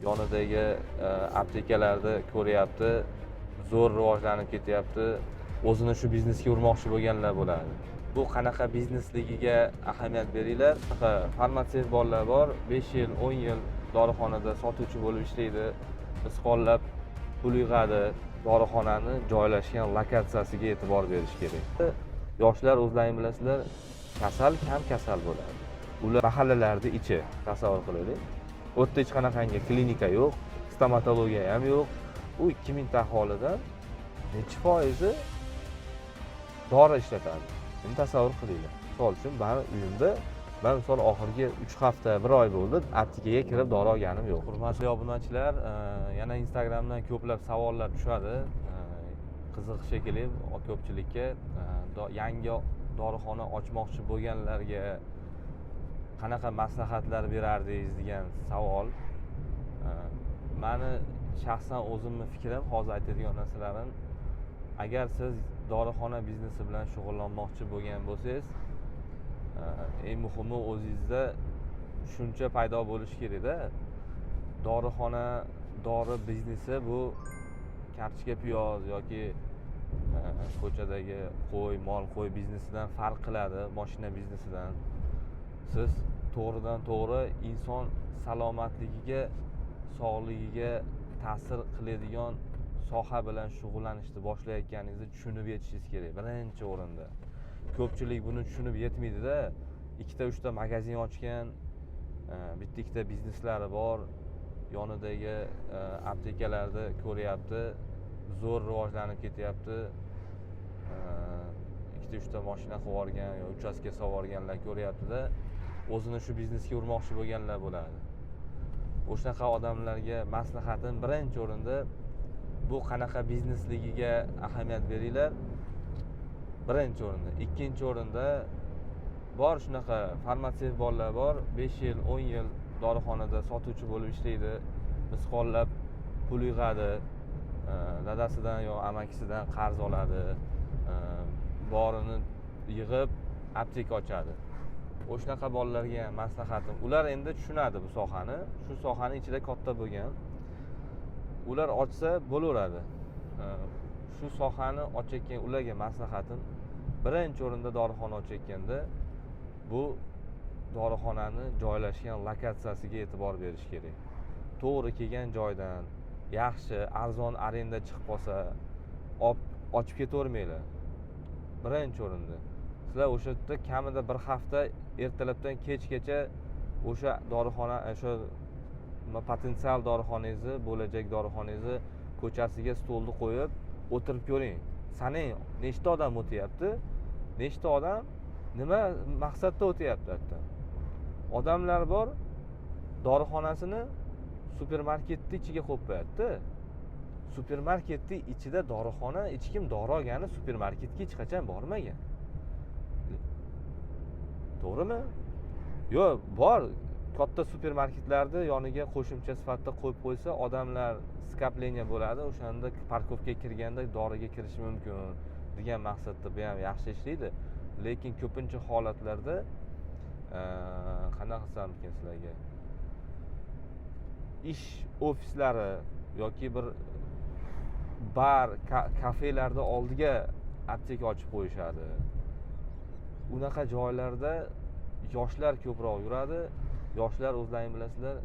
yonidagi aptekalarni ko'ryapti, zo'r rivojlanib ketyapti, o'zini shu biznesga urmoqchi bo'lganlar bo'ladi. Bu qanaqa biznesligiga ahamiyat beringlar. Farmatsevt bolalar bor, 5 yil, 10 yil dorixonada sotuvchi bo'lib ishlaydi, misqollab pul yig'adi. Dorixonani joylashgan lokatsiyasiga e'tibor berish kerak. Yoshlar o'zlaring bilasizlar, kam kasal bo'ladi. Ular mahallalarda ichi, tasavvur qilaylik. U yerda hech qanaqangi klinika yo'q, stomatologiya ham yo'q. U 2000 ta aholidan necha foizi dori ishlatadi. Buni tasavvur qilinglar. Misol uchun, meni uyimda men misol oxirgi 3 hafta, 1 oy bo'ldi, aptekaga kirib dori olganim yo'q. Hurmatli obunachilar, yana Instagramdan ko'plab savollar tushadi. Qiziq shekilli ko'pchilikka yangi dorixona ochmoqchi bo'lganlarga qanaqa maslahatlar berardingiz degan savol. Meni shaxsan o'zimning fikrim, hozir aytadigan narsalarim, agar siz dorixona biznesi bilan shug'ullanmoqchi bo'lgan bo'lsangiz, eng muhimi o'zingizda shuncha paydo bo'lishi kerak-da. Dorixona, dori biznesi bu kartoshka piyoz yoki ko'chadagi qo'y biznesidan farq qiladi, mashina biznesidan. Siz to'g'ridan to'g'ri inson salomatligiga, sog'ligiga ta'sir qiladigan soha bilan shug'ullanishni boshlayotganingizni tushunib yetishingiz kerak birinchi o'rinda. Ko'pchilik buni tushunib yetmaydi-da. 2-3 ta magazin ochgan, bitta-ikkita bizneslari bor, yonidagi aptekalarni ko'ryapti, zo'r rivojlanib ketyapti. 2-3 ta mashina qilib olgan yoki uchastka solib olganlar ko'ryapti-da, o'zini shu biznesga urmoqchi bo'lganlar bo'ladi. O'shaqa odamlarga maslahatim birinchi o'rinda bu qanaqa biznesligiga ahamiyat beringlar. Birinchi o'rinda. Ikkinchi o'rinda bor shunaqa farmatsevt bolalar bor, 5 yil, 10 yil dorixonada sotuvchi bo'lib ishlaydi, misqollab pul yig'adi, dadasidan yo amakisidan qarz oladi, borini yig'ib apteka ochadi. O'shaqa bolalarga ham maslahatim, ular endi tushunadi bu sohani, shu sohani ichida katta bo'lgan. Ular ochsa bo'laveradi. Shu sohani ochayotgan ularga maslahatim, birinchi o'rinda dorixona ochayotganda bu dorixonani joylashgan lokatsiyasiga e'tibor berish kerak. To'g'ri kelgan joydan, yaxshi, arzon arenda chiqib qolsa, ochib ketavermanglar. Birinchi o'rinda. Sizlar o'sha yerda kamida bir hafta ertalabdan kechgacha o'sha dorixona, o'sha potensial dorixonangizni, bo'lajak dorixonangizni ko'chasiga stolni qo'yib o'tirib ko'ring. Sanang, nechta odam o'tyapti? Nechta odam nima maqsadda o'tyapti hatto? Odamlar bor, dorixonasini supermarketning ichiga qo'yib qo'yadi. Supermarketning ichida dorixona, hech kim dori olgani supermarketga hech qachon bormagan. To'g'rimi? Yo'q, bor. Katta supermarketlarda yoniga qo'shimcha sifatida qo'yib qo'ysa, odamlar skopleniya bo'ladi, o'shanda parkovkaga kirganda doriga kirish mumkin degan maqsadda bu ham yaxshi ishlaydi. Lekin ko'pincha holatlarda qanaqa qilsam ekan sizlarga? Ish ofislari yoki bir bar, kafelarning oldiga apteka ochib qo'yishadi. Unaqa joylarda yoshlar ko'proq yuradi. Yoshlar o'zlaring bilasizlar,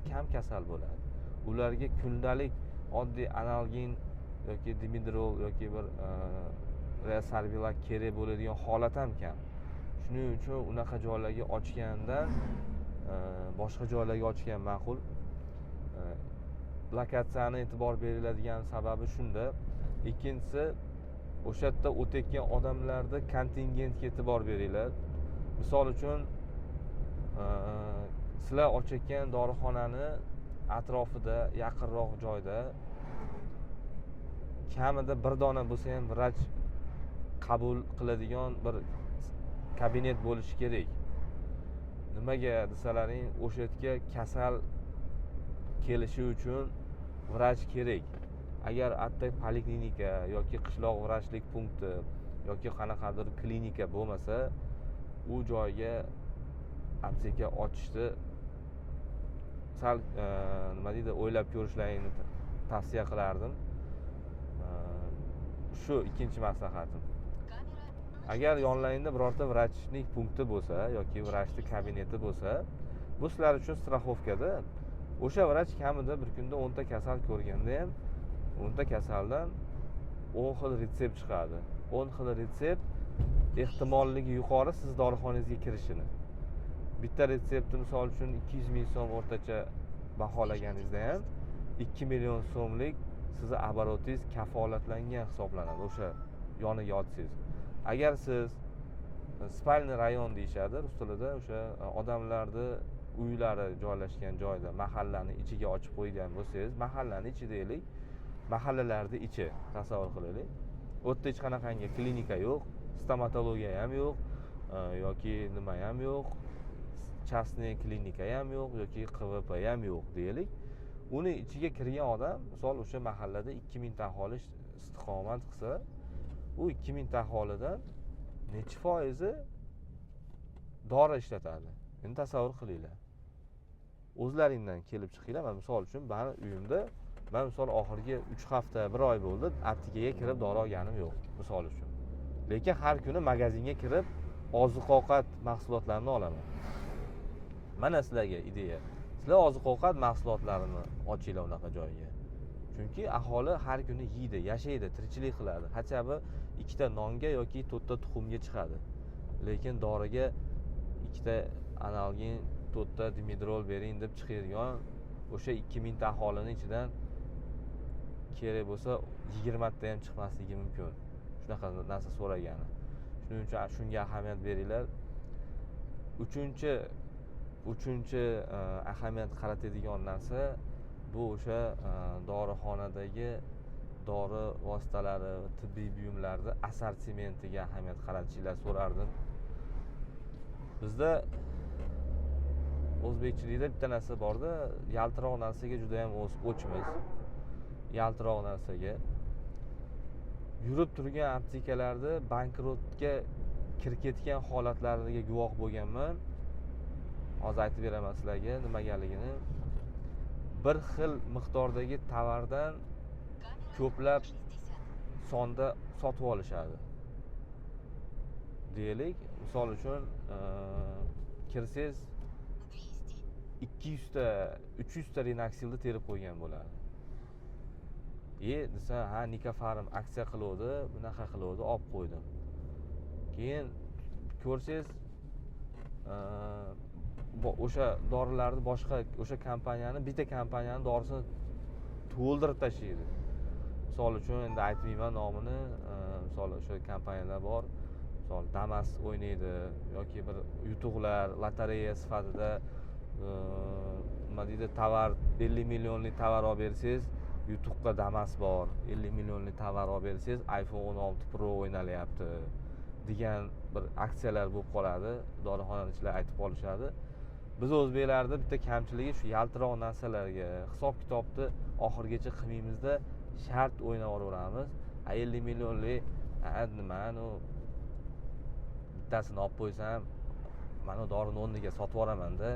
kam kasal bo'ladi. Ularga kundalik oddiy analgin yoki dimidrol yoki bir resorbilak kerak bo'ladigan holat ham kam. Shuning uchun unaqa joylarga ochgandan boshqa joylarga ochgan ma'qul. Lokatsiyani e'tibor beriladigan sababi shunda. Ikkinchisi, o'sha yerda o'tayotgan odamlarda kontingentga e'tibor beringlar. Misol uchun, sizlar ochayotgan dorixonani atrofida, yaqinroq joyda kamida bir dona bo'lsa ham vrach qabul qiladigan bir kabinet bo'lishi kerak. Nimaga desalaring, o'sha yerga kasal kelishi uchun vrach kerak. Agar hatto poliklinika yoki qishloq vrachlik punkti yoki qanaqadir klinika bo'lmasa, u joyga apteka ochishni sal nima deydi, o'ylab ko'rishlaringni tavsiya qilardim. Shu ikkinchi maslahatim. Agar yonlaringda birorta vrachlik punkti bo'lsa yoki vrachlik kabineti bo'lsa, bu sizlar uchun страховкада o'sha vrach kamida bir kunda 10 ta kasal ko'rganda ham 10 ta kasaldan 10 xil retsept chiqadi. 10 xil retsept ehtimolligi yuqori siz dorixonangizga kirishini. Bitta retseptni misol uchun 200 ming so'm o'rtacha baholaganingizda ham 2 million so'mlik sizni обороtingiz kafolatlangan hisoblanadi o'sha yoniga olsangiz. Agar siz spalniy rayon deyishadi rus tilida, o'sha odamlarni uylari joylashgan joyda mahallani ichiga ochib qo'ygan bo'lsangiz, mahallani ichi deylik, mahallalarni ichi tasavvur qilaylik. U yerda hech qanaqangi klinika yo'q, stomatologiya ham yo'q, yoki nima ham yo'q, частный klinika ham yo'q yoki QVP ham yo'q deylik. Uni ichiga kirgan odam, misol o'sha mahallada 2000 ta aholi istiqomat qilsa, u 2000 ta aholidan necha foizi dori ishlatadi? Endi tasavvur qilinglar. O'zlaringdan kelib chiqinglar. Men misol uchun meni uyimda misol oxirgi 3 hafta, 1 oy bo'ldi, aptekaga kirib dori olganim yo'q, misol uchun. Lekin har kuni magazinga kirib oziq-ovqat mahsulotlarini olaman. Mana sizlarga ideya. Sizlar oziq-ovqat mahsulotlarini ochinglar unaqa joyga. Chunki aholi har kuni yeydi, yashaydi, tirikchilik qiladi. Hattobi 2 ta nonga yoki 4 ta tuxumga chiqadi. Lekin doriga 2 ta analgin, 4 ta dimidrol bering deb chiqadigan o'sha 2000 ta aholining ichidan kerak bo'lsa 20 ta ham chiqmasligi mumkin. Shunaqa narsa so'ragani. Shuning uchun shunga ahamiyat beringlar. Uchinchi ahamiyat qaratadigan narsa bu o'sha dorixonadagi dori vositalari, tibbiy buyumlarni assortimentiga ahamiyat qaratishinglar so'rardim. Bizda o'zbekchilikda bitta narsa borda, yaltiroq narsaga juda ham o'chmiz. Yaltiroq narsaga yurib turgan aptekalarda bankrotga kirib ketgan holatlariga guvoh bo'lganman. Hozir aytib beraman sizlarga nimaganligini. Bir xil miqdordagi tovardan ko'plab sonda sotib olishadi. Deylik, misol uchun kirsangiz 200 ta, 300 ta Rinaxilni terib qo'ygan bo'ladi. Desa, ha Nikofarm aksiya qiluvdi, bunaqa qiluvdi, olib qo'ydim. Keyin ko'rsangiz o'sha dorilarni boshqa o'sha kompaniyani, bitta kompaniyani dorisini to'ldirib tashlaydi. Misol uchun endi aytmayman nomini, misol o'sha kompaniyalar bor. Misol Damas o'ynaydi yoki bir yutuqlar, lotereya sifatida nima deydi, tovar 50 millionlik tovar olib bersangiz, yutuqqa Damas bor. 50 millionlik tovar olib bersangiz, iPhone 16 Pro o'ynalyapti degan bir aksiyalar bo'lib qoladi. Dorixonachilar aytib qolishadi. Biz o'zbeklarda bitta kamchiligi shu yaltiroq narsalarga hisob-kitobni oxirgacha qilmaymizda, shart o'ynab olaveramiz. 50 millionlik nimani bittasini olib qo'ysam, mana dorini o'rniga sotib yuboraman-da.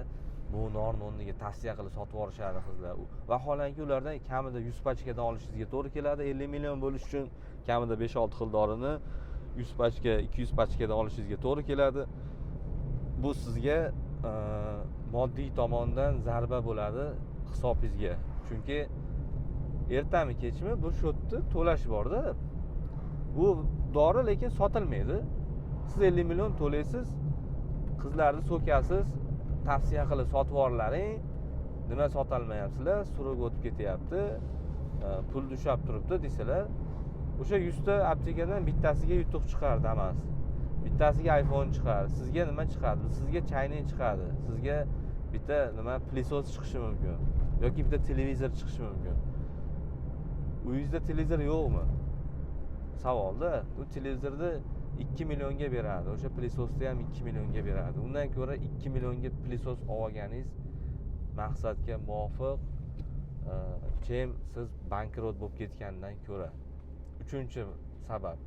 Bu dorini o'rniga tavsiya qilib sotib yuborishadi qizlar. Vaholanki ulardan kamida 100 pachkadan olishingizga to'g'ri keladi. 50 million bo'lish uchun kamida 5-6 xil dorini 100 pachka, 200 pachkadan olishingizga to'g'ri keladi. Bu sizga moddiy tomondan zarba bo'ladi hisobingizga. Chunki ertami kechmi bu shotni to'lash borda. Bu dori lekin sotilmaydi. Siz 50 million to'laysiz, qizlarni so'kasiz, tavsiya qilib sotib yuborlaring. Nima sotolmayapsizlar? Surug o'tib ketyapti, pul tushab turibdi desalar, o'sha 100 ta aptekadan bittasiga yutuq chiqardi emas. Bittasiga iPhone chiqadi. Sizga nima chiqadi? Sizga chaynak chiqadi. Sizga bitta nima plisos chiqishi mumkin yoki bitta televizor chiqishi mumkin. Uyingizda televizor yo'qmi? Savolda, u televizorni 2 millionga beradi. O'sha plisosni ham 2 millionga beradi. Undan ko'ra 2 millionga plisos olganingiz maqsadga muvofiq, chem siz bankrot bo'lib ketgandan ko'ra. Uchinchi sabab.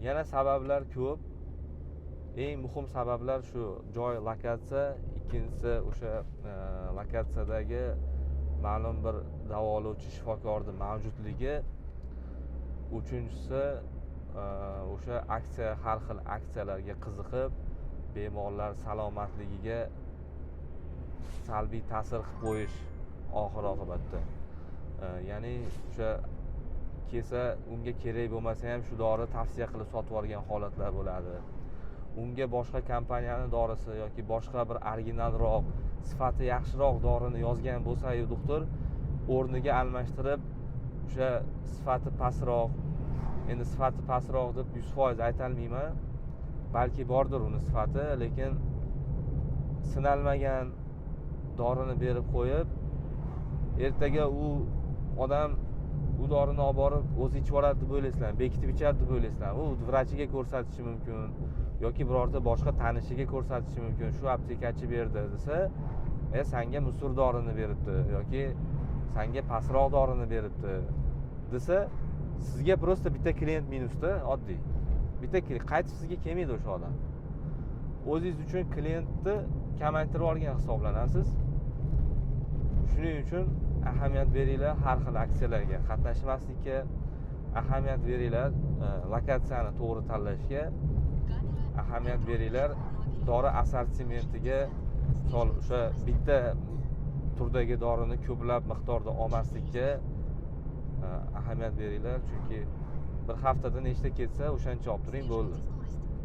Yana sabablar ko'p. Eng muhim sabablar shu: joy, lokatsiya, ikkinchisi o'sha lokatsiyadagi ma'lum bir davolovchi shifokorni mavjudligi, uchinchisi o'sha har xil aksiyalarga qiziqib bemorlar salomatligiga salbiy ta'sir qilib qo'yish oxir oqibatda. Ya'ni o'sha kelsa unga kerak bo'lmasa ham shu dori tavsiya qilib sotib olgan holatlar bo'ladi. Unga boshqa kompaniyani dorisi yoki boshqa bir originalroq, sifati yaxshiroq dorini yozgan bo'lsa-yu doktor, o'rniga almashtirib o'sha sifati pastroq, endi sifati pastroq deb 100% aytolmayman. Balki bordir uni sifati, lekin sinalmagan dorini berib qo'yib, ertaga u odam bu dorini olib borib o'zi ichib oladi deb o'ylaysizlar, bekitib ichadi deb o'ylaysizlar. U vrachiga ko'rsatishi mumkin yoki birorta boshqa tanishiga ko'rsatishi mumkin. Shu aptekachi berdi desa, sanga musur dorini beribdi yoki sanga pastroq dorini beribdi desa, sizga просто bitta klient minusda, oddiy. Bitta qaytib sizga kelmaydi o'sha odam. O'zingiz uchun klientni kamaytirib olgan hisoblanasiz. Shuning uchun ahamiyat beringlar har xil aksiyalarga qatnashmaslikka, ahamiyat beringlar lokatsiyani to'g'ri tanlashga, ahamiyat beringlar dori assortimentiga, o'sha bitta turdagi dorini ko'plab miqdorda olmaslikka ahamiyat beringlar, chunki bir haftada nechta ketsa o'shancha olib turing bo'ldi.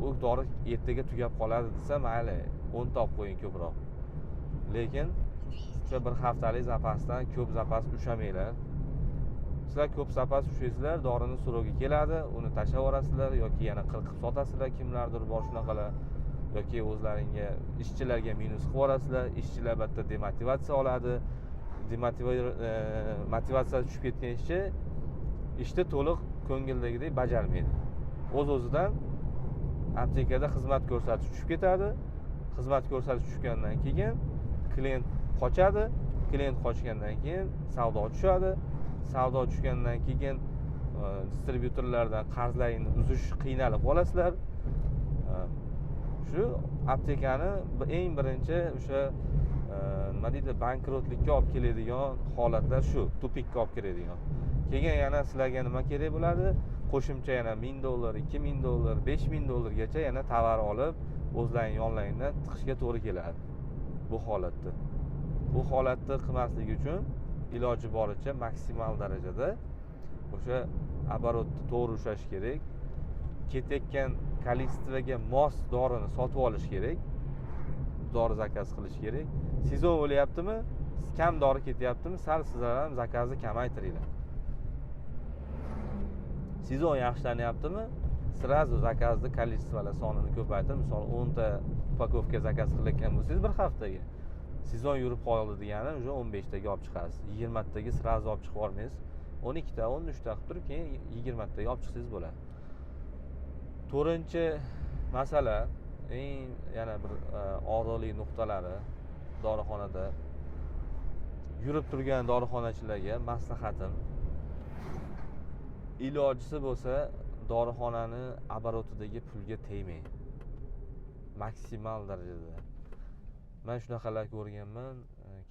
U dori ertaga tugab qoladi desa, mayli 10 ta olib qo'ying ko'proq. Lekin o'sha bir haftalik zapasdan ko'p zapas ushamanglar. Sizlar ko'p zapas ushaysizlar, dorini so'rovga keladi, uni tashlab yuborasizlar yoki yana qilqib sotasizlar, kimlardir bor shunaqalar, yoki o'zlaringga ishchilarga minus qilib yuborasizlar, ishchilar bitta demotivatsiya oladi. Motivatsiya tushib ketgan ishni to'liq ko'ngildagidek bajarmaydi. O'z-o'zidan aptekada xizmat ko'rsatish tushib ketadi. Xizmat ko'rsatish tushgandan keyin klient qochadi. Klient qochgandan keyin savdo tushadi. Savdo tushgandan keyin distribyutorlardan qarzlaringni uzish qiynalib qolasizlar. Shu aptekani eng birinchi o'sha nima deydi, bankrotlikka olib keladigan holatlar shu, tupikka olib keladigan. Keyin yana sizlarga nima kerak bo'ladi? Qo'shimcha yana $1000, $2000, $5000gacha yana tovar olib, o'zlaring onlayndan tiqishga to'g'ri keladi bu holatda. Bu holatni qilmaslik uchun iloji boricha maksimal darajada o'sha оборотni to'g'ri ushlash kerak. Ketayotgan kolичествоga mos dorini sotib olish kerak. Dori zakaz qilish kerak. Sezon bo'lyaptimi? Kam dori ketyaptimi? Sal sizlar ham zakazni kamaytiringlar. Sezon yaxshilanyaptimi? Sirazu zakazni kolичествоlar sonini ko'paytirib, misol 10 ta upakovka zakaz qilayotgan bo'lsangiz bir haftaga, sezon yurib qoldi degani уже 15 taga olib chiqasiz. 20 taga sirazu olib chiqib olmaysiz. 12 ta, 13 ta qilib turib, keyin 20 taga olib chiqsangiz bo'ladi. To'rtinchi masala, yana bir og'riqli nuqtalari dorixonada yurib turgan dorixonachilarga maslahatim, ilojisi bo'lsa dorixonani оборотidagi pulga tegmang. Maksimal darajada. Men shunaqalar ko'rganman,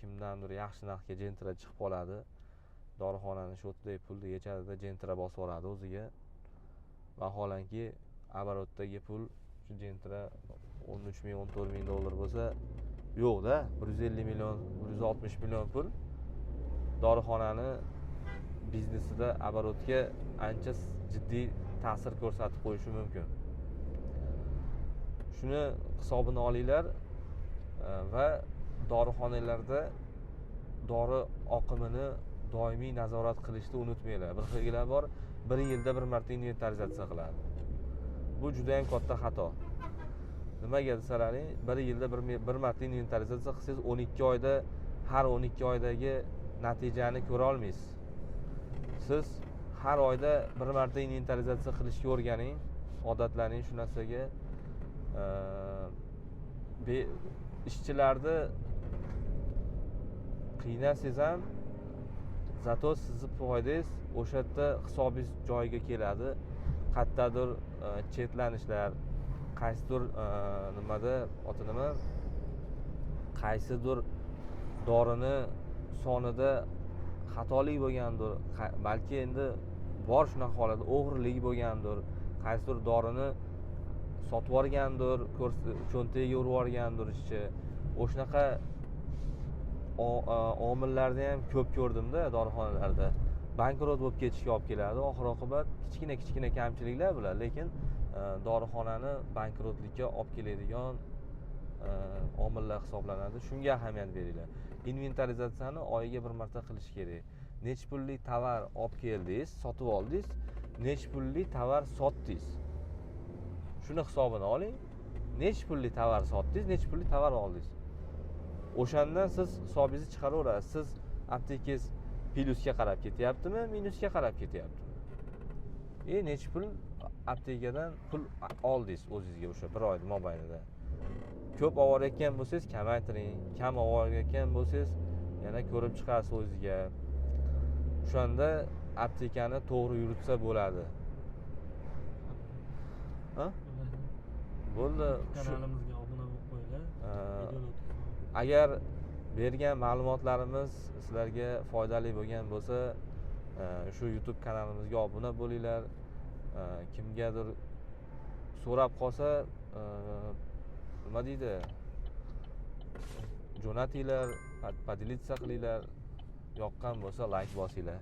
kimdandir yaxshi narxga jentra chiqib qoladi. Dorixonani shu o'tdagi pulni yechadida jentra bosib oladi o'ziga. Vaholanki оборотdagi pul shu jentra 13 ming, 14 ming dollar bo'lsa, yo'q-da, 150 million, 160 million pul dorixonani biznesida оборотga ancha jiddiy ta'sir ko'rsatib qo'yishi mumkin. Shuni hisobini olinglar va dorixonalarda dori oqimini doimiy nazorat qilishni unutmanglar. Bir xilgilar bor, bir yilda bir marta inventarizatsiya qiladi. Bu juda ham katta xato. Nimaga desalaring, bir yilda bir marta inventarizatsiya qilsangiz 12 oyda har 12 oydagi natijani ko'ra olmaysiz. Siz har oyda bir marta inventarizatsiya qilishga o'rganing, odatlaning shu narsaga. Ishchilarni qiynasangiz ham, zato sizni foydangiz o'sha yerda hisobingiz joyiga keladi. Qayerdadir chetlanishlar, qaysidir nimada, oti nima, qaysidir dorini sonida xatolik bo'lgandir, balki endi bor shunaqa holat, o'g'irlik bo'lgandir, qaysidir dorini sotib yuborgandir, cho'ntagiga urib yuborgandir ishchi. O'shanaqa omillarni ham ko'p ko'rdimda dorixonalarda. Bankrot bo'lib ketishga olib keladi. Oxir oqibat kichkina kamchiliklar bilan, lekin dorixonani bankrotlikka olib keladigan omillar hisoblanadi. Shunga ahamiyat beringlar. Inventarizatsiyani oyiga bir marta qilish kerak. Nech pullik tovar olib keldingiz, sotib oldingiz, nech pullik tovar sotdingiz. Shuni hisobini oling. Nech pullik tovar sotdingiz, nech pullik tovar oldingiz. O'shandan siz hisobingizni chiqaraverasiz. Siz aptekangiz plyusga qarab ketyaptimi, minusga qarab ketyaptimi? Nech pul aptekadan pul oldingiz o'zingizga o'sha bir oy mobaynida. Ko'p oborayotgan bo'lsangiz, kamaytiring. Kam oborayotgan bo'lsangiz, yana ko'rib chiqasiz o'zingizga. O'shanda aptekani to'g'ri yuritsa bo'ladi. Ha? Bo'ldi. Kanalimizga obuna bo'lib qo'yinglar. Agar bergan ma'lumotlarimiz sizlarga foydali bo'lgan bo'lsa, shu YouTube kanalimizga obuna bo'linglar. Kimgadir so'rab qolsa, nima deydi? Jo'natinglar, podelitsa qilinglar. Yoqqan bo'lsa like bosinglar.